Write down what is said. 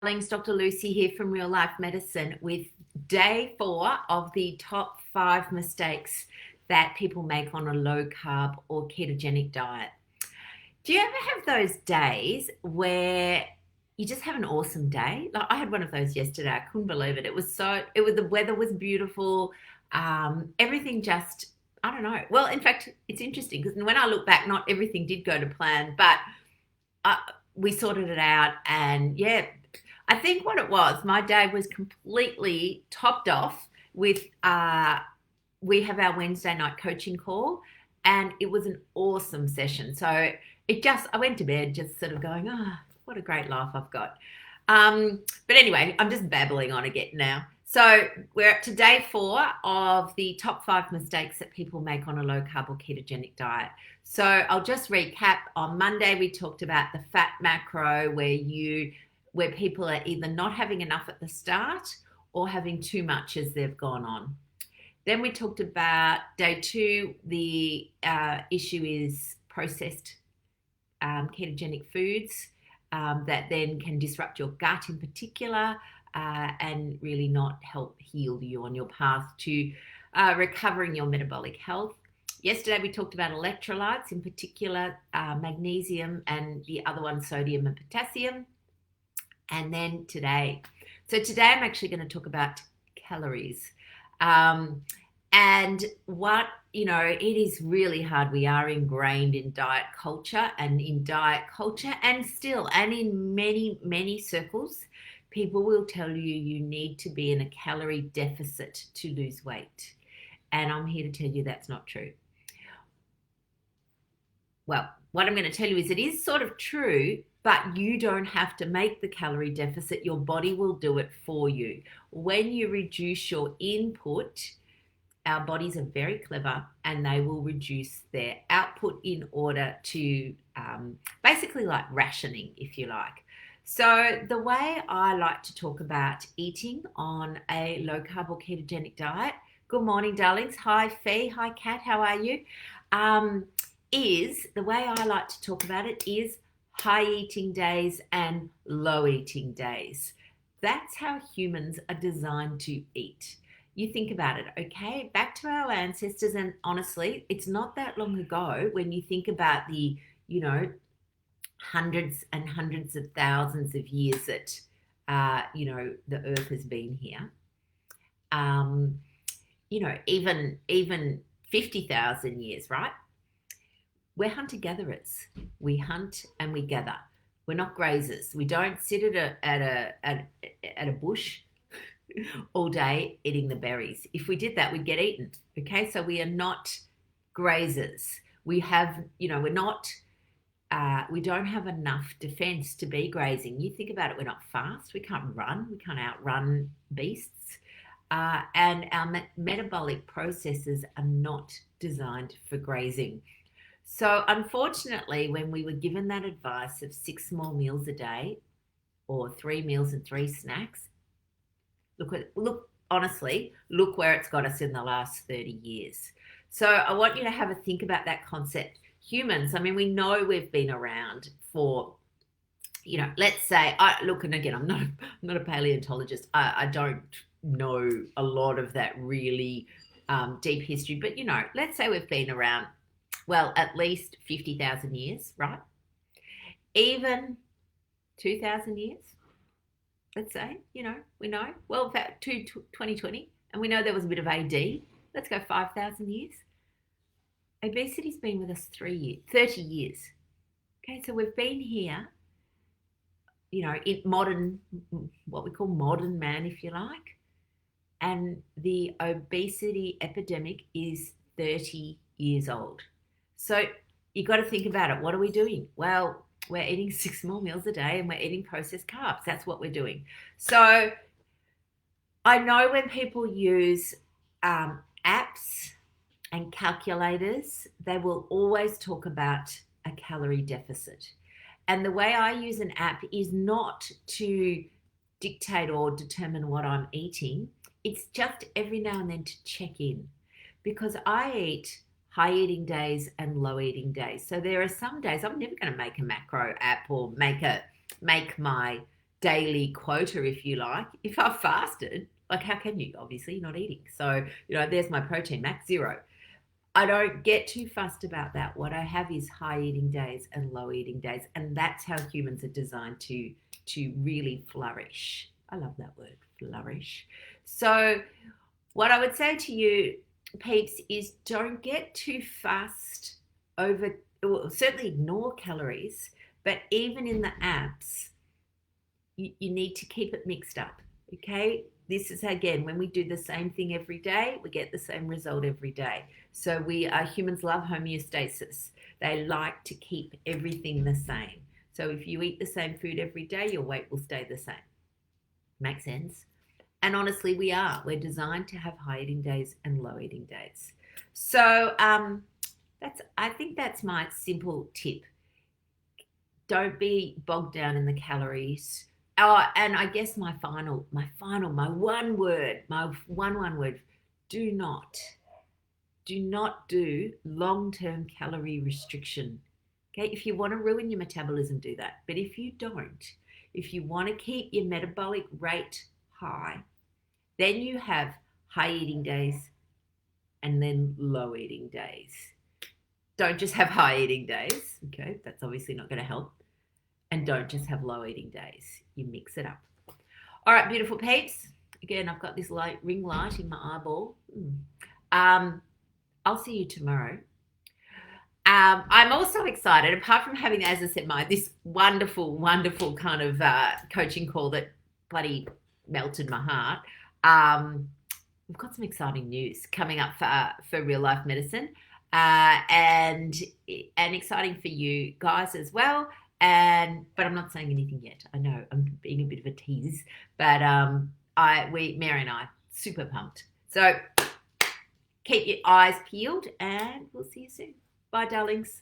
Darlings, Dr. Lucy here from Real Life Medicine with day 4 of the top 5 mistakes that people make on a low carb or ketogenic diet. Do you ever have those days where you just have an awesome day? Like I had one of those yesterday. I couldn't believe it. The weather was beautiful. Everything just, I don't know. Well, in fact, it's interesting because when I look back, not everything did go to plan, but uh, we sorted it out. And yeah, I think what it was, my day was completely topped off with we have our Wednesday night coaching call, and it was an awesome session. So I went to bed just sort of going, what a great life I've got. But anyway, I'm just babbling on again now. So we're up to day 4 of the top 5 mistakes that people make on a low carb or ketogenic diet. So I'll just recap. On Monday, we talked about the fat macro where people are either not having enough at the start or having too much as they've gone on. Then we talked about day 2, the issue is processed ketogenic foods that then can disrupt your gut in particular and really not help heal you on your path to recovering your metabolic health. Yesterday we talked about electrolytes, in particular magnesium, and the other one sodium and potassium. And then today I'm actually going to talk about calories. And what, it is really hard. We are ingrained in diet culture and in many, many circles, people will tell you need to be in a calorie deficit to lose weight. And I'm here to tell you that's not true. Well, what I'm going to tell you is it is sort of true, but you don't have to make the calorie deficit. Your body will do it for you. When you reduce your input, our bodies are very clever and they will reduce their output in order to basically like rationing, if you like. So the way I like to talk about eating on a low carb or ketogenic diet, good morning, darlings. Hi, Fee. Hi, Kat. How are you? The way I like to talk about it is high eating days and low eating days. That's how humans are designed to eat. You think about it, okay? Back to our ancestors, and honestly, it's not that long ago when you think about the, hundreds and hundreds of thousands of years that, the earth has been here. Even 50,000 years, right? We're hunter-gatherers. We hunt and we gather. We're not grazers. We don't sit at a bush all day eating the berries. If we did that, we'd get eaten. Okay, so we are not grazers. We don't have enough defense to be grazing. You think about it, we're not fast. We can't run. We can't outrun beasts. And our metabolic processes are not designed for grazing. So unfortunately, when we were given that advice of 6 small meals a day or 3 meals and 3 snacks, honestly, look where it's got us in the last 30 years. So I want you to have a think about that concept. Humans, we know we've been around for, let's say, and again, I'm not a paleontologist. I don't know a lot of that really deep history, but, let's say we've been around, well, at least 50,000 years, right? Even 2,000 years, let's say, we know. Well, in fact, 2020, and we know there was a bit of AD. Let's go 5,000 years. Obesity's been with us 30 years. Okay, so we've been here, in modern, what we call modern man, if you like, and the obesity epidemic is 30 years old. So you got to think about it. What are we doing? Well, we're eating 6 small meals a day and we're eating processed carbs. That's what we're doing. So I know when people use apps and calculators, they will always talk about a calorie deficit. And the way I use an app is not to dictate or determine what I'm eating. It's just every now and then to check in, because I eat high eating days and low eating days. So there are some days I'm never going to make a macro app or make my daily quota, if you like. If I fasted, like how can you? Obviously, you're not eating. So, there's my protein, max 0. I don't get too fussed about that. What I have is high eating days and low eating days. And that's how humans are designed to really flourish. I love that word, flourish. So what I would say to you, peeps, is don't get too fussed over, well, certainly ignore calories, but even in the apps, you need to keep it mixed up, okay? This is, again, when we do the same thing every day, we get the same result every day. So humans love homeostasis. They like to keep everything the same. So if you eat the same food every day, your weight will stay the same. Makes sense? And honestly, we're designed to have high eating days and low eating days. So I think that's my simple tip. Don't be bogged down in the calories. Oh, and I guess my one word, do not do long-term calorie restriction. Okay, if you want to ruin your metabolism, do that. But if you don't, if you want to keep your metabolic rate high, then you have high eating days and then low eating days. Don't just have high eating days. Okay, that's obviously not going to help. And don't just have low eating days. You mix it up. All right, beautiful peeps. Again, I've got this ring light in my eyeball. I'll see you tomorrow. I'm also excited, apart from having, as I said, this wonderful, wonderful kind of coaching call that bloody melted my heart. We've got some exciting news coming up for Real Life Medicine, and exciting for you guys as well. But I'm not saying anything yet. I know I'm being a bit of a tease, but Mary and I, super pumped. So keep your eyes peeled, and we'll see you soon. Bye, darlings.